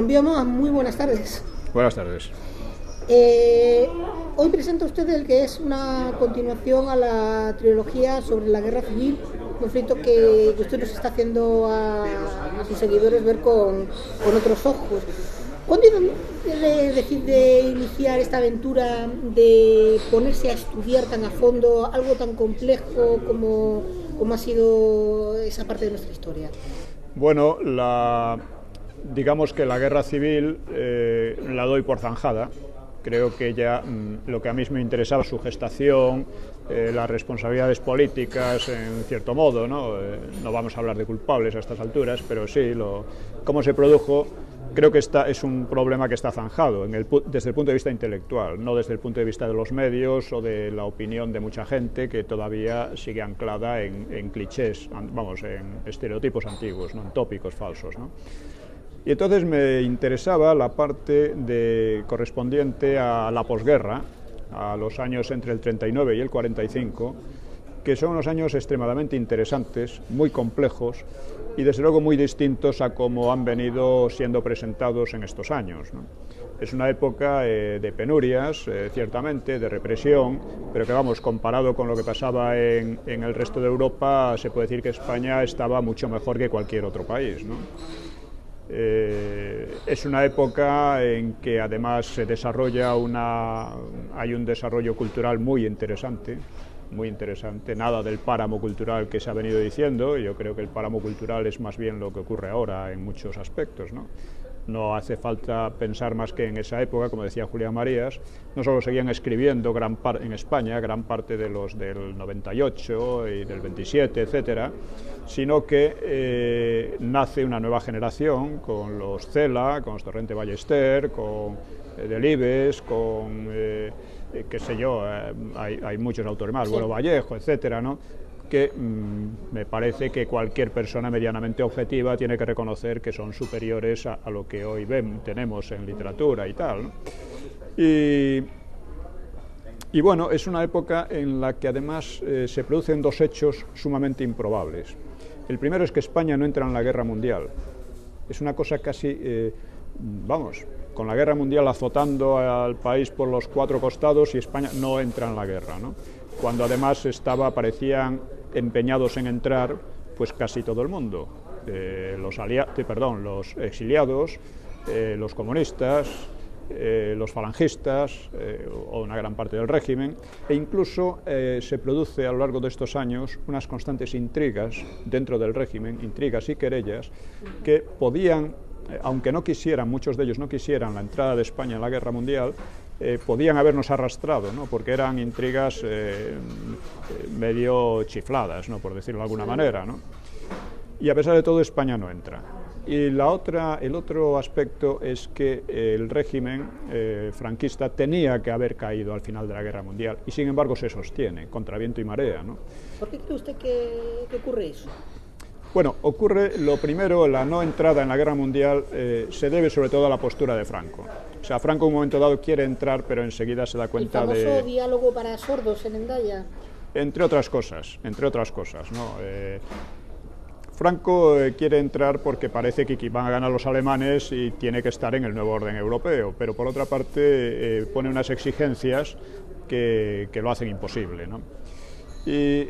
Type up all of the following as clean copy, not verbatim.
Don Bioma, muy buenas tardes. Buenas tardes. Hoy presenta usted el que es una continuación a la trilogía sobre la guerra civil, conflicto que usted nos está haciendo a sus seguidores ver con otros ojos. ¿Cuándo decide iniciar esta aventura de ponerse a estudiar tan a fondo algo tan complejo como ha sido esa parte de nuestra historia? Bueno, digamos que la guerra civil la doy por zanjada. Creo que ya lo que a mí me interesaba, su gestación, las responsabilidades políticas, en cierto modo, ¿no? No vamos a hablar de culpables a estas alturas, pero sí, cómo se produjo, creo que es un problema que está zanjado desde el punto de vista intelectual, no desde el punto de vista de los medios o de la opinión de mucha gente que todavía sigue anclada en clichés, vamos, en estereotipos antiguos, ¿no? En tópicos falsos, ¿no? Y entonces me interesaba la parte correspondiente a la posguerra, a los años entre el 39 y el 45, que son unos años extremadamente interesantes, muy complejos y desde luego muy distintos a cómo han venido siendo presentados en estos años, ¿no? Es una época de penurias, ciertamente, de represión, pero que vamos, comparado con lo que pasaba en el resto de Europa, se puede decir que España estaba mucho mejor que cualquier otro país, ¿no? Es una época en que además se desarrolla hay un desarrollo cultural muy interesante, nada del páramo cultural que se ha venido diciendo. Yo creo que el páramo cultural es más bien lo que ocurre ahora en muchos aspectos, ¿no? No hace falta pensar más que en esa época, como decía Julián Marías, no solo seguían escribiendo en España, gran parte de los del 98 y del 27, etcétera, sino que nace una nueva generación con los Cela, con los Torrente Ballester, con Delibes, con, qué sé yo, hay muchos autores más, Bueno Vallejo, etcétera, ¿no? Que me parece que cualquier persona medianamente objetiva tiene que reconocer que son superiores a lo que hoy tenemos en literatura y tal, ¿no? Y bueno, es una época en la que además se producen dos hechos sumamente improbables. El primero es que España no entra en la guerra mundial. Es una cosa casi, con la guerra mundial azotando al país por los cuatro costados y España no entra en la guerra, ¿no? Cuando además parecían empeñados en entrar pues casi todo el mundo, los exiliados, los comunistas, los falangistas o una gran parte del régimen, e incluso se produce a lo largo de estos años unas constantes intrigas dentro del régimen, intrigas y querellas que podían, aunque no quisieran, muchos de ellos no quisieran la entrada de España en la guerra mundial, podían habernos arrastrado, ¿no? Porque eran intrigas medio chifladas, ¿no? Por decirlo de alguna manera, ¿no? Y a pesar de todo España no entra. Y el otro aspecto es que el régimen franquista tenía que haber caído al final de la guerra mundial y sin embargo se sostiene contra viento y marea, ¿no? ¿Por qué cree usted que ocurre eso? Bueno, ocurre lo primero, la no entrada en la guerra mundial se debe sobre todo a la postura de Franco. O sea, Franco en un momento dado quiere entrar, pero enseguida se da cuenta de... ¿El famoso diálogo para sordos en Hendaya? Entre otras cosas, ¿no? Franco quiere entrar porque parece que van a ganar los alemanes y tiene que estar en el nuevo orden europeo, pero por otra parte pone unas exigencias que lo hacen imposible, ¿no? Y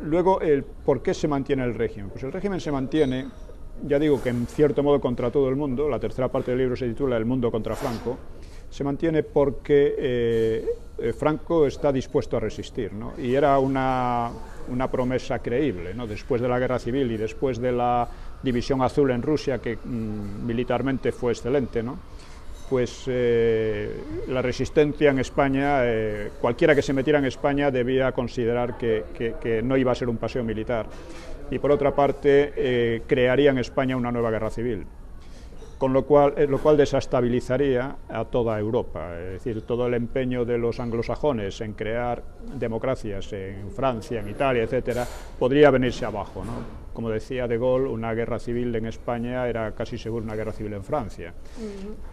luego, ¿por qué se mantiene el régimen? Pues el régimen se mantiene, ya digo que en cierto modo contra todo el mundo, la tercera parte del libro se titula El mundo contra Franco, se mantiene porque Franco está dispuesto a resistir, ¿no? Y era una promesa creíble, ¿no? Después de la guerra civil y después de la división azul en Rusia, que militarmente fue excelente, ¿no? Pues la resistencia en España, cualquiera que se metiera en España debía considerar que no iba a ser un paseo militar. Y por otra parte, crearía en España una nueva guerra civil, lo cual desestabilizaría a toda Europa. Es decir, todo el empeño de los anglosajones en crear democracias en Francia, en Italia, etcétera, podría venirse abajo, ¿no? Como decía De Gaulle, una guerra civil en España era casi seguro una guerra civil en Francia.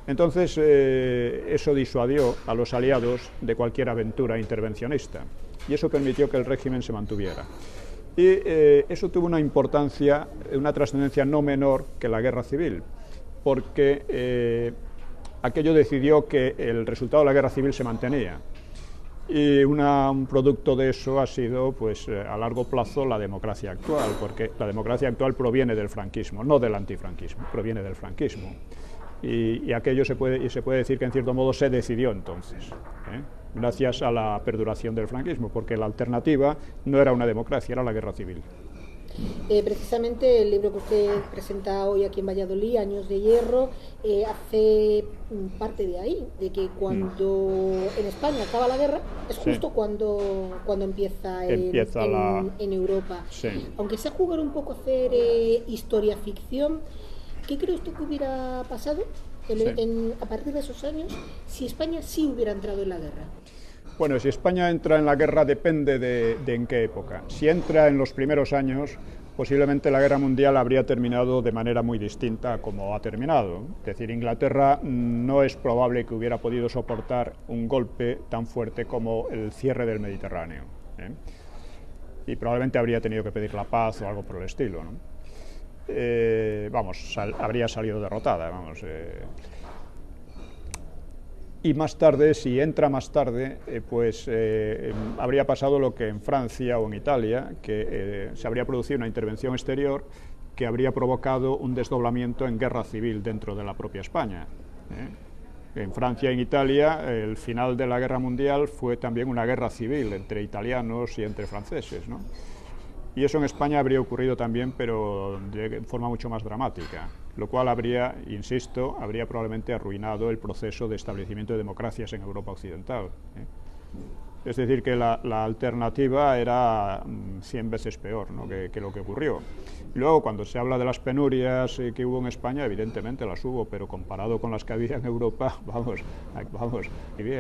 Entonces, eso disuadió a los aliados de cualquier aventura intervencionista y eso permitió que el régimen se mantuviera. Y eso tuvo una importancia, una trascendencia no menor que la guerra civil, porque aquello decidió que el resultado de la guerra civil se mantenía. Y un producto de eso ha sido, pues, a largo plazo la democracia actual, porque la democracia actual proviene del franquismo, no del antifranquismo, proviene del franquismo. Y aquello se puede decir que en cierto modo se decidió entonces, gracias a la perduración del franquismo, porque la alternativa no era una democracia, era la guerra civil. Precisamente el libro que usted presenta hoy aquí en Valladolid, Años de Hierro, hace parte de ahí, de que cuando en España acaba la guerra, es justo cuando empieza en Europa. Sí. Aunque sea jugar un poco a hacer historia-ficción, ¿qué cree usted que hubiera pasado a partir de esos años si España sí hubiera entrado en la guerra? Bueno, si España entra en la guerra depende de en qué época. Si entra en los primeros años, posiblemente la guerra mundial habría terminado de manera muy distinta a como ha terminado. Es decir, Inglaterra no es probable que hubiera podido soportar un golpe tan fuerte como el cierre del Mediterráneo, y probablemente habría tenido que pedir la paz o algo por el estilo, ¿no? Habría salido derrotada, y más tarde, si entra más tarde, habría pasado lo que en Francia o en Italia, que se habría producido una intervención exterior que habría provocado un desdoblamiento en guerra civil dentro de la propia España. En Francia y en Italia, el final de la guerra mundial fue también una guerra civil entre italianos y entre franceses, ¿no? Y eso en España habría ocurrido también, pero de forma mucho más dramática, lo cual habría probablemente arruinado el proceso de establecimiento de democracias en Europa occidental. Es decir, que la alternativa era 100 veces peor, ¿no?, que lo que ocurrió. Y luego, cuando se habla de las penurias que hubo en España, evidentemente las hubo, pero comparado con las que había en Europa, vamos, y bien.